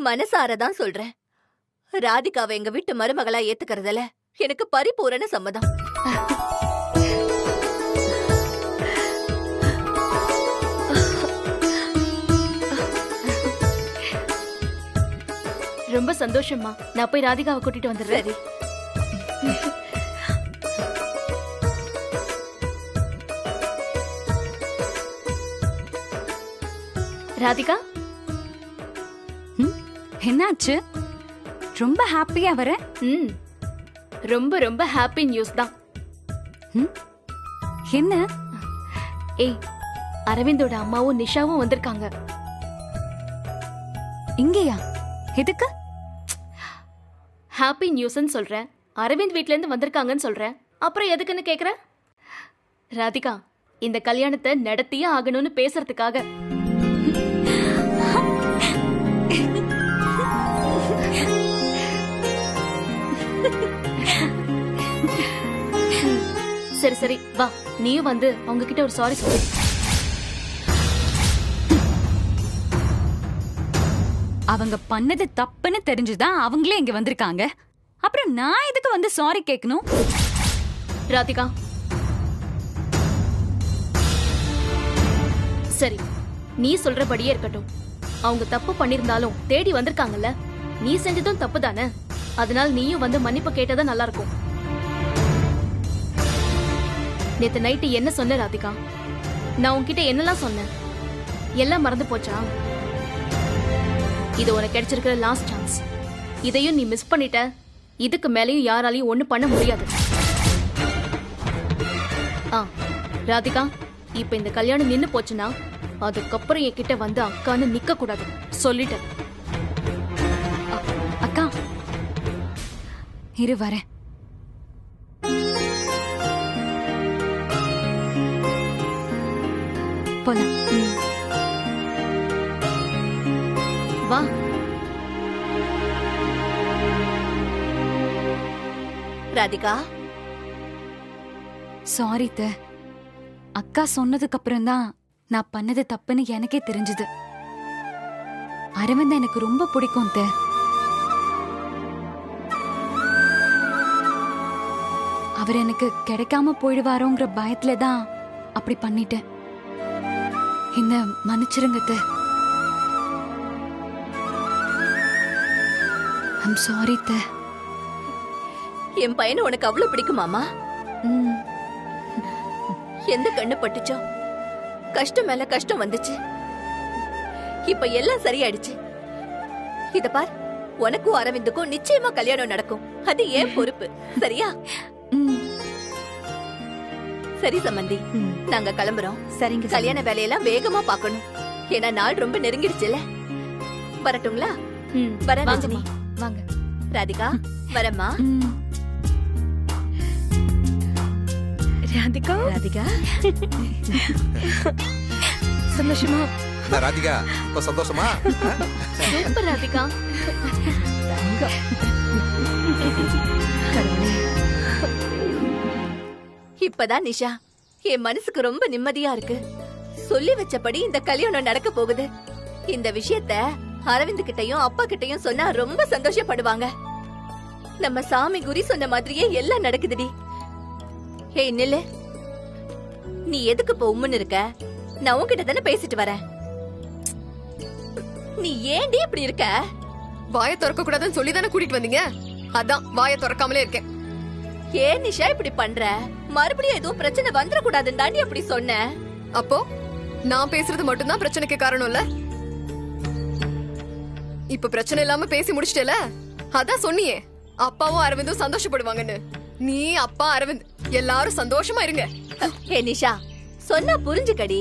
மனசாரதான் சொல்றேன். ராதிகாவை எங்க வீட்டு மருமகளா ஏத்துக்கறதுல எனக்கு பரிபூரண சம்மதம். ரொம்ப சந்தோஷமா. நான் போய் ராதிகாவை கூட்டிட்டு வந்துடுறேன். சரி. ராதிகா, என்னாச்சு? ரொம்ப ஹாப்பியா வர? ரொம்ப ரொம்ப ஹாப்பி நியூஸ் தான். என்ன? ஏய், அரவிந்தோட அம்மாவும் நிஷாவும் வந்திருக்காங்க. இங்கயா? எதுக்கு? ஹாப்பி நியூஸ்ன்னு சொல்றேன். அரவிந்த் வீட்ல இருந்து வந்திருக்காங்கன்னு சொல்றேன். அப்புறம் எதுக்குன்னு கேக்குற? ராதிகா, இந்த கல்யாணத்தை நடத்தியே ஆகணும்னு பேசுறதுக்காக. சரி சரி, வா, நீயும் வந்து அவங்க கிட்ட ஒரு சாரி சொல்லு. அவங்க பண்ணது தப்புன்னு தெரிஞ்சுதான் அவங்களே இங்க வந்திருக்காங்க. அப்புறம் நான் எதுக்கு வந்து சாரி கேட்கணும்? ராதிகா, சரி, நீ சொல்றபடியே இருக்கட்டும். அவங்க தப்பு பண்ணிருந்தாலும் தேடி வந்திருக்காங்கல்ல, நீ செஞ்சதும் தப்பு தானே. அதனால நீயும் வந்து மன்னிப்பு கேட்டதா நல்லா இருக்கும். நேத்து நைட்டு என்ன சொன்ன ராதிகா? நான் உன்கிட்ட என்னெல்லாம் சொன்னேன்? எல்லாம் மறந்து போச்சா? இது உனக்கு கிடைச்சிருக்கிற லாஸ்ட் சான்ஸ். இதையும் நீ மிஸ் பண்ணிட்ட. இதுக்கு மேலேயும் யாராலையும் ஒண்ணு பண்ண முடியாது. ராதிகா, இப்ப இந்த கல்யாணம் நின்னு போச்சுன்னா அதுக்கப்புறம் என்கிட்ட வந்து அக்கான்னு நிக்க கூடாது, சொல்லிட்டேன். அக்கா, இரு வரேன். போலாம். வா. ராதிகா, சாரி த. அக்கா சொன்னதுக்கு அப்புறம் தான் நான் பண்ணது தப்புன்னு எனக்கே தெரிஞ்சது. அரவிந்த் எனக்கு ரொம்ப பிடிக்கும் த. அவர் எனக்கு கிடைக்காம போயிடுவாரோங்கிற பயத்துல தான் அப்படி பண்ணிட்டேன். என்ன மன்னிச்சிருங்க த. ஐம் சாரி த. என் பையனை உனக்கு அவ்வளவு பிடிக்குமாமா? எந்த கண்ணு பட்டுச்சோ கஷ்டம் மேல கஷ்டம் வந்துச்சு. இப்ப எல்லாம் சரியாயிடுச்சு. இத பார், உனக்கும் அரவிந்துக்கும் நிச்சயமா கல்யாணம் நடக்கும். அது ஏன் பொறுப்பு, சரியா? சரி சம்பந்தி, நாங்க கிளம்புறோம். சரிங்க. கல்யாண வேலையெல்லாம் வேகமா பாக்கணும். ஏன்னா நாள் ரொம்ப நெருங்கிடுச்சுல. வரட்டுங்களா? வர ரஜினி. வாங்க. ராதிகா, வரமா? ராதிகா, ராதிகா, சந்தோஷமா? ராதிகா, இப்ப சந்தோஷமா? சூப்பர் ராதிகா. இப்பதான் நிஷா, என் மனசுக்கு ரொம்ப நிம்மதியா இருக்கு. சொல்லி வச்சபடி இந்த கல்யாணம் நடக்க போகுது. இந்த விஷயத்த அரவிந்த் கிட்டையும் அப்பா கிட்டையும் சொன்னா ரொம்ப சந்தோஷப்படுவாங்க. நம்ம சாமி குறி சொன்ன மாதிரியே எல்லாம் நடக்குதுடி. ஏய் நில்லு, நீ எதுக்கு இப்ப உம்முன்னு இருக்க? நான் உன்கிட்ட தானே பேசிட்டு வரேன். நீ ஏன்டி இப்படி இருக்க? வாயை திறக்க கூடாதுன்னு சொல்லி தானே கூட்டிட்டு வந்தீங்க. அதான் வாயை திறக்காமலே இருக்கேன். ஏன் நிஷா இப்படி பண்ற? மறுபடியும் எதுவும் பிரச்சனை வந்துட கூடாதுன்னு தாண்டி அப்படி சொன்னேன். அப்போ நான் பேசுறது மட்டும்தான் பிரச்சனைக்கு காரணம் இல்ல? இப்ப பிரச்சனை இல்லாம பேசி முடிச்சிட்டல, அதான் சொன்னியே அப்பாவும் அரவிந்தும் சந்தோஷப்படுவாங்கன்னு. நீ, அப்பா, அரவிந்த் எல்லாரும் சந்தோஷமா இருங்க. ஏ நிஷா, சொன்னா புரிஞ்சுக்கடி.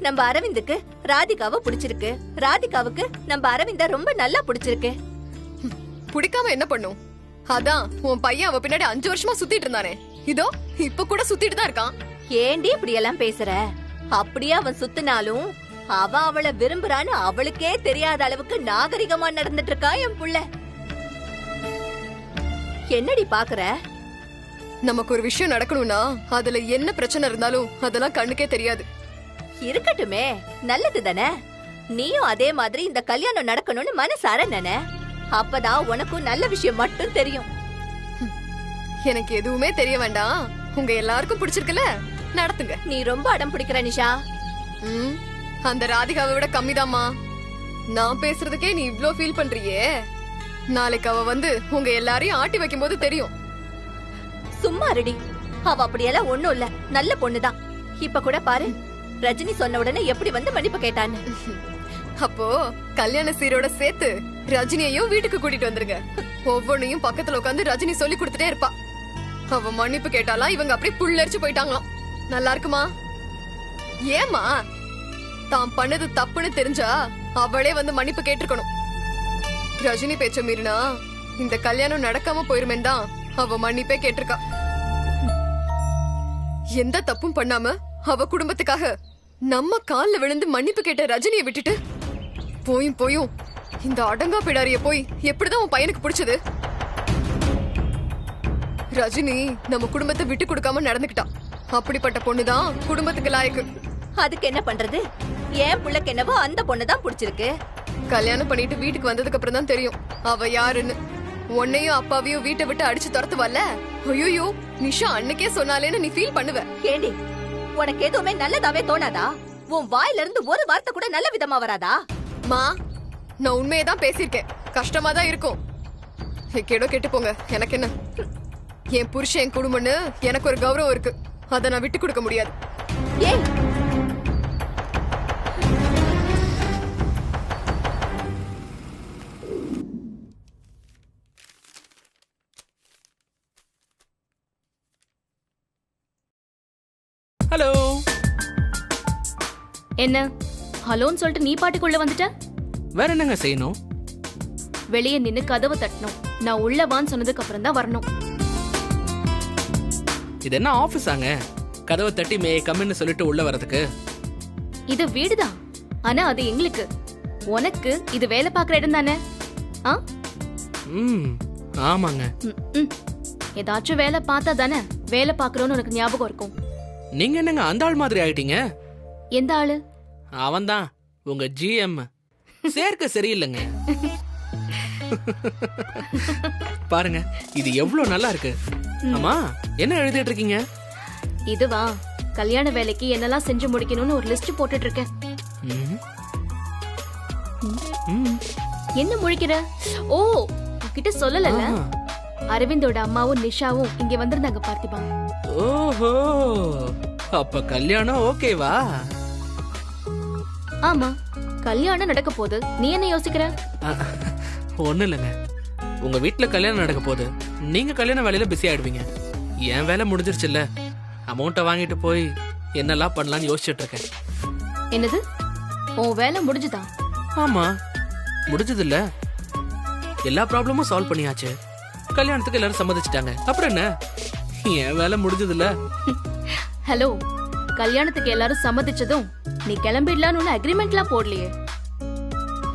நம்ம அரவிந்துக்கு ராதிகாவை பிடிச்சிருக்கு, ராதிகாவுக்கு நம்ம அரவிந்த ரொம்ப நல்லா பிடிச்சிருக்கு. பிடிக்காம என்ன பண்ணும்? அதான் உன் பையன் அவ பின்னாடி 5 வருஷமா சுத்திட்டு இருந்தானே, இதோ இப்ப கூட சுத்திட்டு தான் இருக்கான். ஏண்டி இப்படி எல்லாம் பேசுற? அப்படியே அவன் சுத்தினாலும் அவ அவளை விரும்புறான்னு அவளுக்கே தெரியாத அளவுக்கு நாகரிகமா நடந்துட்டு இருக்கா என் புள்ள. என்னடி பாக்குற? நமக்கு ஒரு விஷயம் நடக்கணும்னா அதுல என்ன பிரச்சனை இருந்தாலும் அதெல்லாம் கண்ணுக்கே தெரியாது. இருக்கட்டுமே, நல்லது தானே. நீயும் அதே மாதிரி இந்த கல்யாணம் நடக்கணும்னு மனசார நினை. அப்பதான் உனக்கும் நல்ல விஷயம் மட்டும் தெரியும். எனக்கு எதுவுமே தெரிய வேண்டாம். உங்க எல்லாருக்கும் பிடிச்சிருக்குல்ல, நடத்துங்க. நீ ரொம்ப அடம் பிடிக்கிற நிஷா. அந்த ராதிகாவை விட கம்மிதாம்மா. நான் பேசுறதுக்கே நீ இவ்ளோ ஃபீல் பண்றியே, நாளைக்கு அவ வந்து உங்க எல்லாரையும் ஆட்டி வைக்கும் போது தெரியும். சும்மா ரெடி. அவ அப்படியெல்லாம் ஒண்ணும் இல்ல, நல்ல பொண்ணுதான். இப்ப கூட பாரு, ரஜினி சொன்ன உடனே எப்படி வந்து மன்னிப்பு கேட்டான்னு. அப்போ கல்யாண சீரோட சேர்த்து ரஜினியையும் வீட்டுக்கு கூட்டிட்டு வந்துருங்க. ஒவ்வொன்னையும் பக்கத்துல உட்காந்து ரஜினி சொல்லி கொடுத்துட்டே இருப்பா. அவ மன்னிப்பு கேட்டாலாம் இவங்க அப்படியே புல்லரிச்சு போயிட்டாங்களாம். நல்லா இருக்குமா? ஏமா தான் பண்ணது தப்புன்னு தெரிஞ்சா அவளே வந்து மன்னிப்பு கேட்டிருக்கணும். ரஜினி பேச்ச மீறினா இந்த கல்யாணம் நடக்காம போயிருமேன் தான் அவ மன்னிப்பே கேட்டிருக்கா. எந்த தப்பும் பண்ணாம அவ குடும்பத்துக்காக நம்ம கால்ல விழுந்து மன்னிப்பு கேட்ட ரஜினியை விட்டுட்டு போயும் இந்த அடங்கா பிடாரிய போய் எப்படிதான் உன் பையனுக்கு பிடிச்சது? ரஜினி நம்ம குடும்பத்தை விட்டு கொடுக்காம நடந்துக்கிட்டான். அப்படிப்பட்ட பொண்ணுதான் குடும்பத்துக்கு லாயக்கு. அதுக்கு என்ன பண்றது? ஏன் புள்ளக்கு என்னவோ அந்த பொண்ணுதான் பிடிச்சிருக்கு. கல்யாணம் பண்ணிட்டு வீட்டுக்கு வந்ததுக்கு அப்புறம் தான் தெரியும் அவ யாருன்னு. உன்னையும் அப்பாவையும் வீட்டை விட்டு அடிச்சு துரத்துவல்ல. ஐயோ, நிஷா அன்னைக்கே சொன்னாலேன்னு நீ ஃபீல் பண்ணுவ. ஏண்டி, உனக்கு எதுவுமே நல்லதாவே தோணாதா? உன் வாயில இருந்து ஒரு வார்த்தை கூட நல்ல விதமா வராதா? மா, நான் உண்மையதான் பேசியிருக்கேன். கஷ்டமா தான் இருக்கும். கேடோ கெட்டு போங்க, எனக்கு என்ன. என் புருஷன் என் குடும்பம்னு எனக்கு ஒரு கௌரவம் இருக்கு. அதை நான் விட்டு கொடுக்க முடியாது. ஏய், ஹலோ. என்ன ஹலோன்னு சொல்லிட்டு நீ பாட்டுக்குள்ள வந்துட்ட? வேற என்னங்க செய்யணும்? வெளியே நின்னு கதவை தட்டணும். நான் உள்ள வான்னு சொன்னதுக்கு அப்புறம் தான் வரணும். இது என்ன ஆபீஸாங்க? கதவை தட்டி மே கம்மின்னு சொல்லிட்டு உள்ள வரதுக்கு? இது வீடுதான், ஆனா அது எங்களுக்கு. உனக்கு இது வேலை பாக்குற இடம் தானே? ஆமாங்க. ஏதாச்சும் வேலை பார்த்தா தானே வேலை பாக்குறோன்னு உனக்கு ஞாபகம் இருக்கும். நீங்க என்னங்க அந்த ஆள் மாதிரி ஆயிட்டீங்க? எந்த ஆளு? அவன்தான் உங்க GM. சேர்க்க சரியில்லைங்க. பாருங்க, இது எவ்வளவு நல்லா இருக்கு. ஆமா, என்ன எழுதிட்டு இருக்கீங்க? இதுவா, கல்யாண வேலைக்கு என்னெல்லாம் செஞ்சு முடிக்கணும்னு ஒரு லிஸ்ட் போட்டுட்டு இருக்கேன். என்ன முழிக்கிற? ஓ, கிட்ட சொல்லல. அரவிந்தோட அம்மாவும் நிஷாவும் இங்க வந்திருந்தாங்க பார்த்திபா. ஓஹோ, அப்ப கல்யாணம் ஓகேவா? ஆமா, கல்யாணம் நடக்க போகுது. நீ என்ன யோசிக்கிற? ஒண்ணு இல்லைங்க, உங்க வீட்டுல கல்யாணம் நடக்க போகுது. நீங்க கல்யாண வேலையில பிஸி ஆயிடுவீங்க. என் வேலை முடிஞ்சிருச்சுல்ல, அமௌண்ட்டை வாங்கிட்டு போய் என்னெல்லாம் பண்ணலாம்னு யோசிச்சுட்டு இருக்கேன். என்னது, உன் வேலை முடிஞ்சுதா? ஆமா, முடிஞ்சது இல்ல. எல்லா ப்ராப்ளமும் சால்வ் பண்ணியாச்சு. கல்யாணத்துக்கு எல்லாரும் சம்மதிச்சிட்டாங்க. அப்புறம் என்ன, என் வேலை முடிஞ்சது இல்ல. ஹலோ, கல்யாணத்துக்கு எல்லாரும் சம்மதிச்சதும் நீ கிளம்பிடலான்னு அக்ரிமெண்ட்லாம் போடலையே.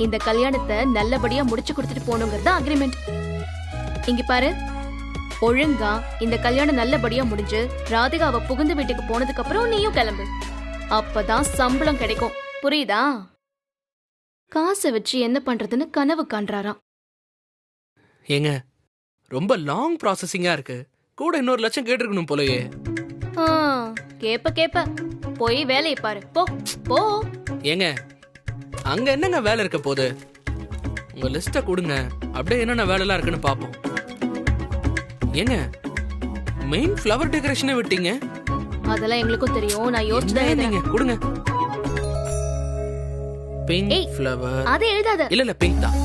இந்த கல்யாணத்தை நல்லபடியா முடிச்சு கொடுத்துட்டு போகணுங்கிறது அக்ரிமெண்ட். இங்க பாரு, ஒழுங்கா இந்த கல்யாணம் நல்லபடியா முடிஞ்சு ராதிகாவை புகுந்து வீட்டுக்கு போனதுக்கு அப்புறம் நீயும் கிளம்பு. அப்பதான் சம்பளம் கிடைக்கும். புரியுதா? காசை வச்சு என்ன பண்றதுன்னு கனவு காண்றாராம். ஏங்க, ரொம்ப லாங் ப்ராசஸிங்கா இருக்கு. கூட இன்னொரு லட்சம் கேட்டிருக்கணும் போலயே. கேப்ப போய் வேலையை பாரு. போ போ. ஏங்க, அங்க என்னங்க வேலை இருக்க போகுது? உங்க லிஸ்ட கொடுங்க, அப்படியே என்னென்ன வேலை எல்லாம் இருக்குன்னு பாப்போம். ஏங்க, மெயின் ஃப்ளவர் டெக்கரேஷனே விட்டீங்க. அதெல்லாம் எங்களுக்கும் தெரியும். நான் யோசிச்சுதான் நீங்க கொடுங்க. Pink flower. அதை எழுதாத. இல்ல பிங்க் தான்.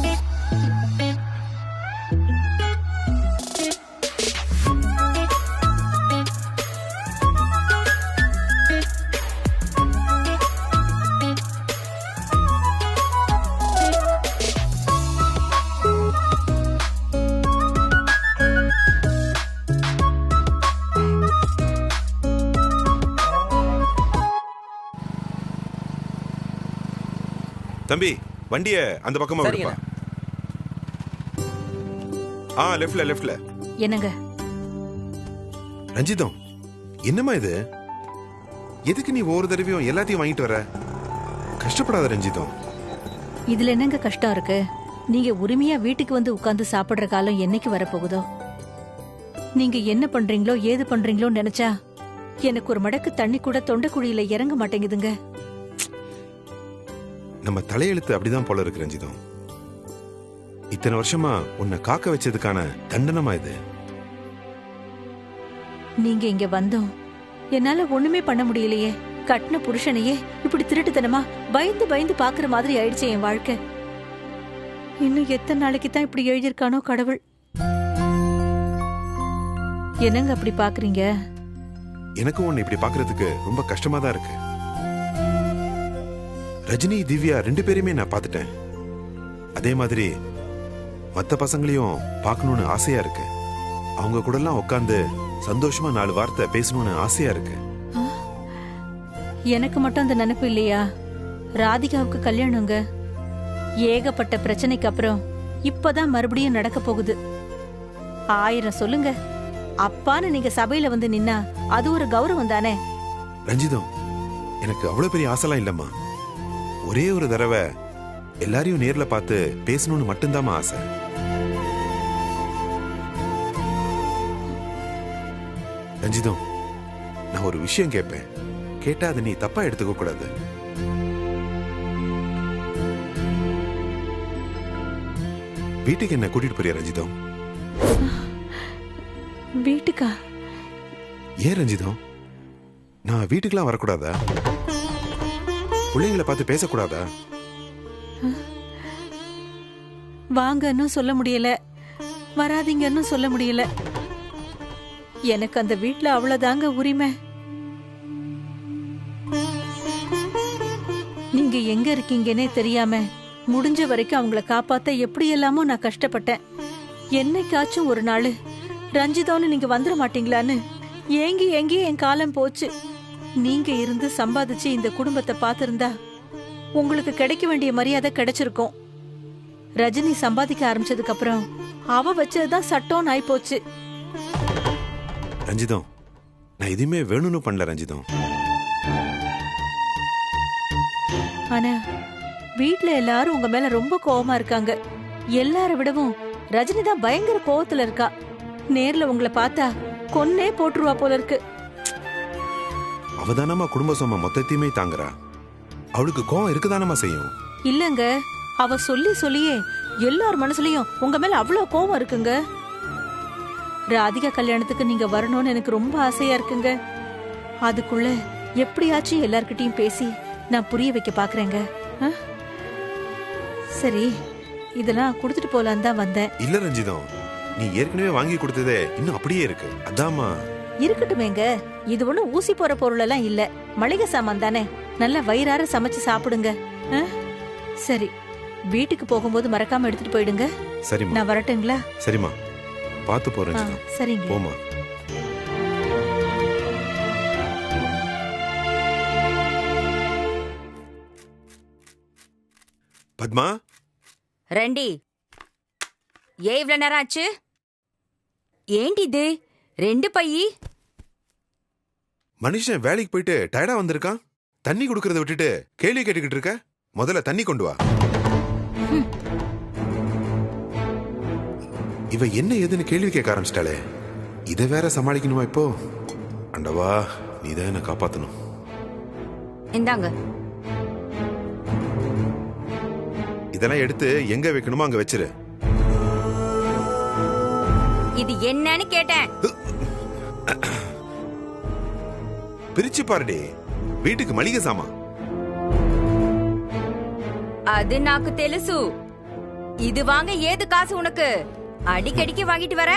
தம்பி, வண்டிய அந்த பக்கமா விடுப்பா. லெஃப்ட்ல. என்னங்க ரஞ்சிதம், என்னம்மா இது? எதுக்கு நீ ஒவ்வொரு தடவையும் எல்லாத்தையும் வாங்கிட்டு வர? கஷ்டப்படாத ரஞ்சிதம். இதுல என்னங்க கஷ்டம் இருக்கு? நீங்க உரிமையா வீட்டுக்கு வந்து உட்கார்ந்து சாப்பிடுற காலம் என்னைக்கு வரப்போகுதோ? நீங்க என்ன பண்றீங்களோ ஏது பண்றீங்களோ நினைச்சா எனக்கு ஒரு மடக்கு தண்ணி கூட தொண்டைக்குழியில இறங்க மாட்டேங்குதுங்க. நம்ம தலையெழுத்து அப்படிதான் போல இருக்கு ரஞ்சிதம். இத்தனை வருஷமா உன்னை காக்க வச்சதுக்கான தண்டனமா இது. நீங்க இங்க வந்தோம் என்னால ஒண்ணுமே பண்ண முடியலையே. கட்டின புருஷனையே இப்படி திருட்டுத்தனமா பயந்து பயந்து பாக்குற மாதிரி ஆயிடுச்சு என் வாழ்க்கை. இன்னும் எத்தனை நாளைக்கு தான் இப்படி எழுதியிருக்கானோ கடவுள். என்னங்க அப்படி பாக்குறீங்க? எனக்கும் உன்னை இப்படி பாக்குறதுக்கு ரொம்ப கஷ்டமா தான் இருக்கு. ரஜினி திவ்யா 2 பேரையுமே நான் பார்த்துட்டேன். அதே மாதிரி மத்த பசங்களையும் பார்க்கணும்னு ஆசையா இருக்கு. அவங்க கூட எல்லாம் உட்கார்ந்து சந்தோஷமா 4 வார்த்தை பேசணும்னு ஆசையா இருக்கு. எனக்கு மட்டும் அந்த நினைப்பு இல்லையா? ராதிகாவுக்கு கல்யாணங்க. ஏகப்பட்ட பிரச்சனைக்கு அப்புறம் இப்பதான் மறுபடியும் நடக்க போகுது. 1000 சொல்லுங்க, அப்பான்னு நீங்க சபையில வந்து நின்னா அது ஒரு கௌரவம் தானே. ரஞ்சிதம், எனக்கு அவ்வளவு பெரிய ஆசைலாம் இல்லம்மா. ஒரே ஒரு தடவை எல்லாரையும் நேர்ல பார்த்து பேசணும்னு மட்டும்தான் ஆசை. ரஞ்சிதம், நான் ஒரு விஷயம் கேட்பேன். கேட்டா அதை நீ தப்பா எடுத்துக்க கூடாது. வீட்டுக்கு என்ன கூட்டிட்டு போறியா ரஞ்சிதம்? வீட்டுக்கா? ஏன் ரஞ்சிதம், நான் வீட்டுக்கெல்லாம் வரக்கூடாதா? பிள்ளைங்களை பார்த்து பேசக்கூடாதா? வாங்கன்னு சொல்ல முடியல, வராதீங்கன்னு சொல்ல முடியல. எனக்கு அந்த வீட்ல அவ்வளவுதாங்க உரிமை. நீங்க எங்க இருக்கீங்கன்னே தெரியாம முடிஞ்ச வரைக்கும் அவங்கள காப்பாத்த எப்படி எல்லாமோ நான் கஷ்டப்பட்டேன். என்னைக்காச்சும் ஒரு நாள் ரஞ்சிதோன்னு நீங்க வந்துட மாட்டீங்களான்னு ஏங்கி ஏங்கி என் காலம் போச்சு. நீங்க இருந்து சம்பாதிச்சு இந்த குடும்பத்தை பார்த்திருந்தா உங்களுக்கு கிடைக்க வேண்டிய மரியாதை கிடைச்சிருக்கும். ரஜினி சம்பாதிக்க ஆரம்பிச்சதுக்கு அப்புறம் அவ வச்சதுதான் சட்டம் ஆயி போச்சு. ரஞ்சிதம், நான் எதுவுமே வேணும்னு பண்ணல ரஞ்சிதம். ஆனா வீட்ல எல்லாரும் உங்க மேல ரொம்ப கோவமா இருக்காங்க. எல்லார விடவும் ரஜினி தான் பயங்கர கோவத்துல இருக்கா. நேர்ல உங்களை பார்த்தா கொன்னே போட்டுருவா போல இருக்கு. அவதானமா குடும்ப சுமை மொத்தத்தையுமே தாங்குறா. அவளுக்கு கோவம் இருக்குதானமா செய்யும். இல்லங்க, அவ சொல்லி சொல்லியே எல்லார் மனசுலயும் உங்க மேல அவ்வளவு கோவம் இருக்குங்க. ராதிகா கல்யாணத்துக்கு நீங்க வரணும்னு எனக்கு ரொம்ப ஆசையா இருக்குங்க. அதுக்குள்ள எப்படியாச்சும் எல்லார்கிட்டயும் பேசி நான் புரிய வைக்க பாக்குறேங்க. சரி, இதெல்லாம் கொடுத்துட்டு போலான்னு தான் வந்தேன். இல்ல ரஞ்சிதம், நீ ஏற்கனவே வாங்கி கொடுத்ததே இன்னும் அப்படியே இருக்கு. அதாமா. இருக்கட்டுமேங்க, இது ஒண்ணு ஊசி போற பொருள் எல்லாம் இல்ல, மளிகை சாமான் தானே. நல்லா வயிறார சமைச்சு சாப்பிடுங்க. சரி, வீட்டுக்கு போகும்போது மறக்காம எடுத்துட்டு போயிடுங்க. சரிம்மா. நான் வரட்டுங்களா? சரிம்மா, பாத்து போ ரஞ்சிதம். சரிங்க, போமா. பத்மா. ரெண்டி, ஏன் இவ்வளவு நேரம் ஆச்சு? ஏண்டி இது 2 பையி? மனுஷன் வேலைக்கு போயிட்டு டயர்டா வந்திருக்கான். தண்ணி குடுக்கறத விட்டுட்டு கேள்வி கேட்டுக்கிட்டு இருக்க. முதல்ல தண்ணி கொண்டு வா. இவ என்ன ஏதுன்னு கேள்வி கேட்க ஆரம்பிச்சிட்டாளே. இதை வேற சமாளிக்கணுமா இப்போ? அண்டவா, நீதான் என்ன காப்பாத்தணும். இந்தாங்க. இதெல்லாம் எடுத்து எங்க வைக்கணுமோ அங்க வச்சிரு. இது என்னன்னு கேட்டேன். பிரிச்சு பாருடி. வீட்டுக்கு மளிகை சாமான். அது நாக்கு தெலுசு. இது வாங்க ஏது காசு உனக்கு? அடிக்கடிக்கு வாங்கிட்டு வர?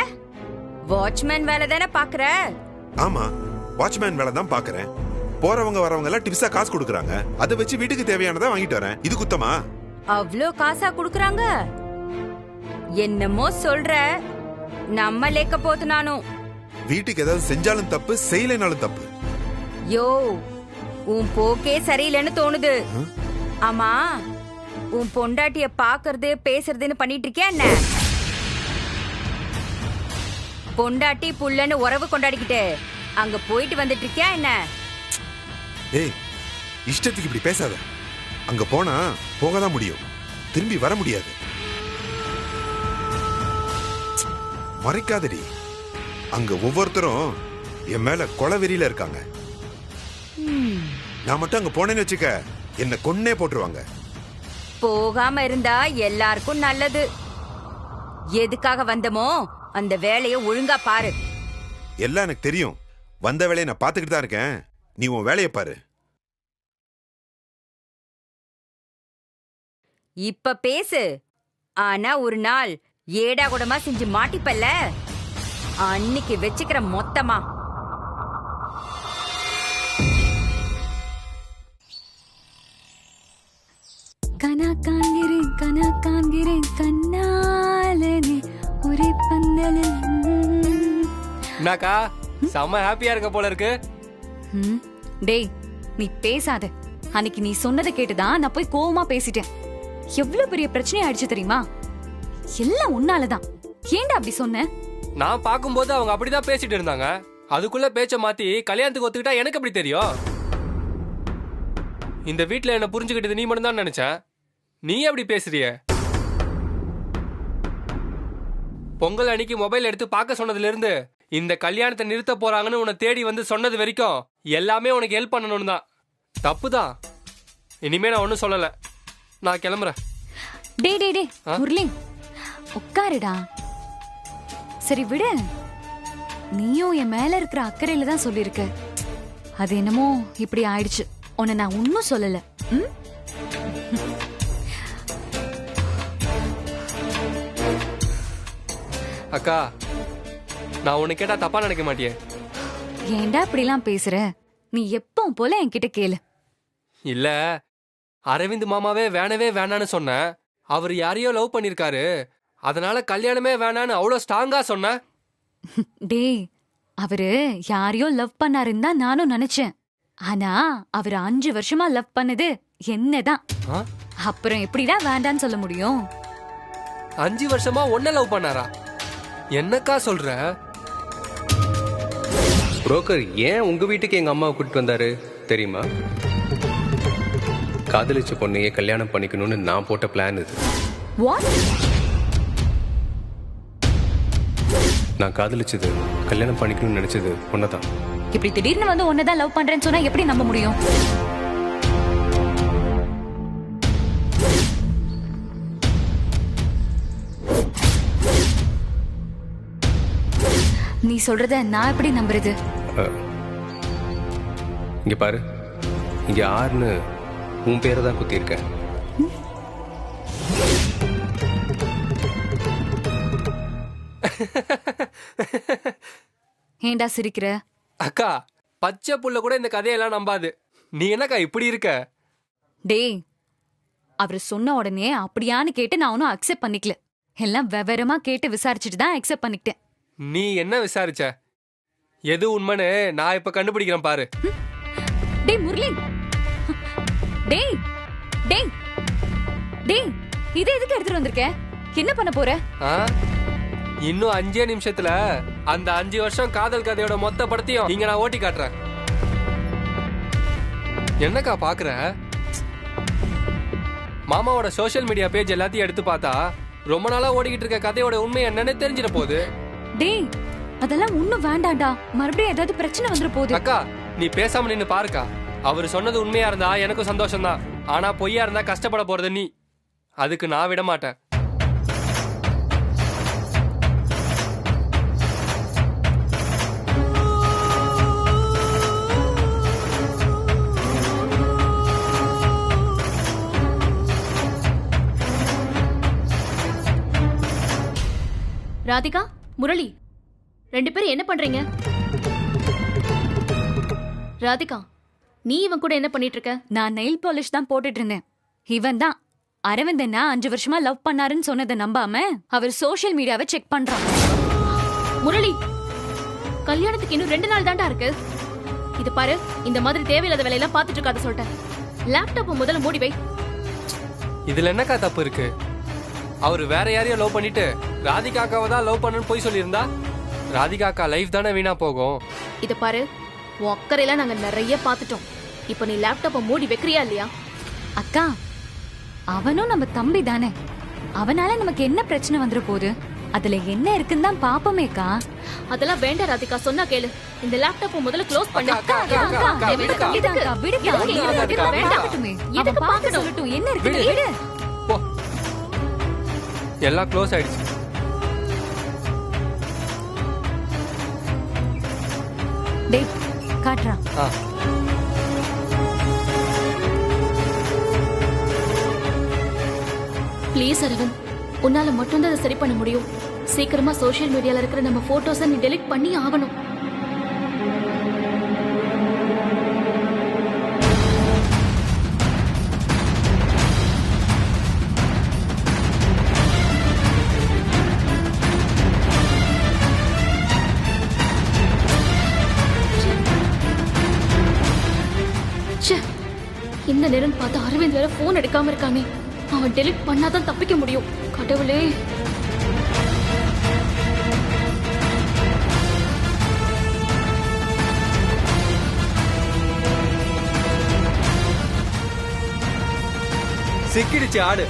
வாட்ச்மேன் வேலை தானே பாக்குற? ஆமா, வாட்ச்மேன் வேலை தான் பாக்குறேன். போறவங்க வரவங்க எல்லாம் டிப்ஸா காசு கொடுக்கறாங்க. அதை வச்சு வீட்டுக்கு தேவையானதை வாங்கிட்டு வரேன். இது குத்தமா? அவ்ளோ காசா குடுக்கறாங்க? என்னமோ சொல்ற, நம்ம லேக்க போத்து நானும். வீட்டுக்கு ஏதாவது செஞ்சாலும் தப்பு, செய்யலைனாலும் தப்பு. யோ, உன் போக்கே சரியில்லைன்னு தோணுது. ஆமா, உன் பொண்டாட்டிய பாக்குறது பேசுறதுன்னு பண்ணிட்டு இருக்கியா என்ன? பொண்டாட்டி புள்ளன்னு உறவு கொண்டாடிக்கிட்டு அங்க போயிட்டு வந்துட்டு இருக்கியா என்ன? ஏய், இஷ்டத்துக்கு இப்படி பேசாத. அங்க போனா போகதான் முடியும். திரும்பி வர முடியாது. மறைக்காதடி. அங்க ஒவ்வொருத்தரும் என் மேல கொலவெறியில இருக்காங்க. நான் மட்டும் அங்க போனேன்னு வச்சுக்க, என்ன கொன்னே போட்டுருவாங்க. போகாம இருந்தா எல்லாருக்கும் நல்லது. எதுக்காக வந்தமோ அந்த வேலையை ஒழுங்கா பாரு. எல்லாம் எனக்கு தெரியும். வந்த வேலையை நான் பாத்துக்கிட்டு தான் இருக்கேன். நீ உன் வேலையை பாரு. இப்ப பேசு. ஆனா ஒரு நாள் ஏடா கூடமா செஞ்சு மாட்டிப்பல்ல, அன்னைக்கு வச்சுக்கிற மொத்தமா. கனா காண்கிறேன் கண்ணாலனே ஒரே பந்தலில். என்னக்கா செம்ம ஹாப்பியா இருக்க போல இருக்கு. டேய் நீ பேசாத. அன்னைக்கு நீ சொன்னதை கேட்டுதான் நான் போய் கோவமா பேசிட்டேன். எவ்வளவு பெரிய பிரச்சனை ஆயிடுச்சு தெரியுமா? எல்லாம் உன்னாலதான். ஏன்டா அப்படி சொன்ன? நான் பாக்கும்போது அவங்க அப்படிதான் பேசிட்டு இருந்தாங்க. அதுக்குள்ள பேச்ச மாத்தி கல்யாணத்துக்கு ஒத்துக்கிட்டா எனக்கு எப்படி தெரியும்? இந்த வீட்டுல என்ன புரிஞ்சுக்கிட்டது நீ மட்டும் தான் நினைச்சேன். நீ எப்படி பேசுறிய? பொங்கல் அன்னைக்கு மொபைல் எடுத்து பார்க்க சொன்னதுல இருந்து இந்த கல்யாணத்தை நிறுத்த போறாங்கன்னு உன்னை தேடி வந்து சொன்னது வரைக்கும் எல்லாமே உனக்கு ஹெல்ப் பண்ணணும்னு தான். தப்புதான். இனிமே நான் ஒன்னும் சொல்லல. நான் கிளம்புறேன். டே டே டே முரளி, உட்காருடா. சரி விடு. நீயும் என் மேல இருக்கிற அக்கறையில தான் சொல்லிருக்க. அது என்னமோ இப்படி ஆயிடுச்சு. உன்னை நான் ஒன்னும் சொல்லல. அக்கா, நான் உன்னை கேட்டா தப்பா நினைக்க மாட்டியே? ஏன்டா இப்படிலாம் பேசுற? நீ எப்பவும் போல என்கிட்ட கேளு. இல்ல, அரவிந்த் மாமாவே வேணவே வேணான்னு சொன்ன. அவர் யாரையோ லவ் பண்ணிருக்காரு, அதனால கல்யாணமே வேணான்னு அவ்வளவு ஸ்ட்ராங்கா சொன்ன. டேய், அவரு யாரையோ லவ் பண்ணாருன்னு தான் நானும் நினைச்சேன். ஆனா அவரு 5 வருஷமா லவ் பண்ணது என்னதான். அப்புறம் எப்படிடா வேண்டான்னு சொல்ல முடியும்? 5 வருஷமா ஒன்ன லவ் பண்ணாரா? என்னக்கா சொல்ற? புரோக்கர் ஏன் உங்க வீட்டுக்கு எங்க அம்மாவை கூட்டிட்டு வந்தாரு தெரியுமா? காதலிச்ச பொண்ணையே கல்யாணம் பண்ணிக்கணும்னு நான் போட்ட பிளான் இது. நான் காதலிச்சது, கல்யாணம் பண்ணிக்கணும்னு நினைச்சது ஒன்னதான். இப்படி திடீர்னு வந்து ஒன்னதான் லவ் பண்றேன்னு சொன்னா எப்படி நம்ப முடியும்? நீ சொல்றத நான் எப்படி நம்புறது? இங்க பாரு, இங்க ஆறுன்னு உன் பேரை தான் குத்திருக்கேன். ஏண்டா சிரிக்கிற? அக்கா, பச்சை புள்ள கூட இந்த கதையெல்லாம் நம்பாது. நீ என்னக்கா இப்படி இருக்க? டேய், அவரு சொன்ன உடனே அப்படியான்னு கேட்டு நான் ஒன்னும் அக்செப்ட் பண்ணிக்கல. எல்லாம் விவரமா கேட்டு விசாரிச்சுட்டு தான் அக்செப்ட் பண்ணிக்கிட்டேன். நீ என்ன விசாரிச்ச? எது உண்மைன்னு நான் இப்ப கண்டுபிடிக்கிறேன் பாரு. டேய் முரளி, டேய் டேய் டேய், இதை எதுக்கு எடுத்துட்டு வந்திருக்க? என்ன பண்ண போற? இன்னும் 5 நிமிஷத்துல அந்த 5 வருஷம் காதல் கதையோட மொத்த படத்தையும் இங்க நான் ஓட்டி காட்டுறேன். என்னக்கா பாக்குற? மாமாவோட சோசியல் மீடியா பேஜ் எல்லாத்தையும் எடுத்து பார்த்தா ரொம்ப நாளா ஓடிக்கிட்டு இருக்க கதையோட உண்மை என்னன்னு தெரிஞ்சிட போகுது. டேய், அதெல்லாம் ஒண்ணும் வேண்டாம்டா. மறுபடியும் ஏதாவது பிரச்சனை வந்துட போகுது. அக்கா, நீ பேசாம நின்னு பாருக்கா. அவரு சொன்னது உண்மையா இருந்தா எனக்கும் சந்தோஷம் தான். ஆனா பொய்யா இருந்தா கஷ்டப்பட போறது நீ. அதுக்கு நான் விட மாட்டேன். ராதிகா, முரளி, 2 பேரும் என்ன பண்றீங்க? ராதிகா, நீ இவன் கூட என்ன பண்ணிட்டு இருக்க? நான் நெயில் பாலிஷ் தான் போட்டுட்டு இருந்தேன். இவன் தான் அரவிந்த் என்ன 5 வருஷமா லவ் பண்ணாருன்னு சொன்னதை நம்பாம அவர் சோசியல் மீடியாவை செக் பண்றான். முரளி, கல்யாணத்துக்கு இன்னும் 2 நாள் தாண்டா இருக்கு. இது பாரு, இந்த மாதிரி தேவையில்லாத வேலையெல்லாம் பாத்துட்டு இருக்காத சொல்லிட்டேன். லேப்டாப் முதல்ல மூடி வை. இதுல என்னக்கா தப்பு இருக்கு? அவரு வேற யாரையும் லவ் பண்ணிட்டு ராதிகாக்காவை தான் லவ் பண்ணு போய் சொல்லியிருந்தா ராதிகாக்கா லைஃப் தானே வீணா போகும். இத பாரு, உன் அக்கறையெல்லாம் நாங்க நிறைய பாத்துட்டோம். இப்ப நீ லேப்டாப்பை மூடி வைக்கிறியா இல்லையா? அக்கா, அவனும் நம்ம தம்பி தானே, அவனால நமக்கு என்ன பிரச்சனை வந்துட போகுது? அதுல என்ன இருக்குன்னு தான் பாப்போமேக்கா. அதெல்லாம் வேண்டாம் ராதிகா, சொன்னா கேளு. இந்த லேப்டாப் முதல்ல க்ளோஸ் பண்ணு. அக்கா, அக்கா, அக்கா, அக்கா, விடுக்கா, விடுக்கா, விடுக்கா. வேண்டாம். பாக்கட்டுமே. எதுக்கு அவன் பார்க்க பார்க்கணும்? சொல்லட்டும், என்ன இருக்குது விடு. போ. எல்லாம் க்ளோஸ் ஆயிடுச்சு. டேய் காட்றா. ஆ. ப்ளீஸ் அரவிந்த், உன்னால மட்டும்தான் அதை சரி பண்ண முடியும். சீக்கிரமா சோஷியல் மீடியால இருக்கிற நம்ம போட்டோஸை நீ டெலீட் பண்ணி ஆகணும். ச்சே, இந்த நேரம் பார்த்து அரவிந்த் வேற போன் எடுக்காம இருக்கானே. அவன் டெலிட் பண்ணாதான் தப்பிக்க முடியும். கடவுளே. சிக்கிடுச்சு ஆடு.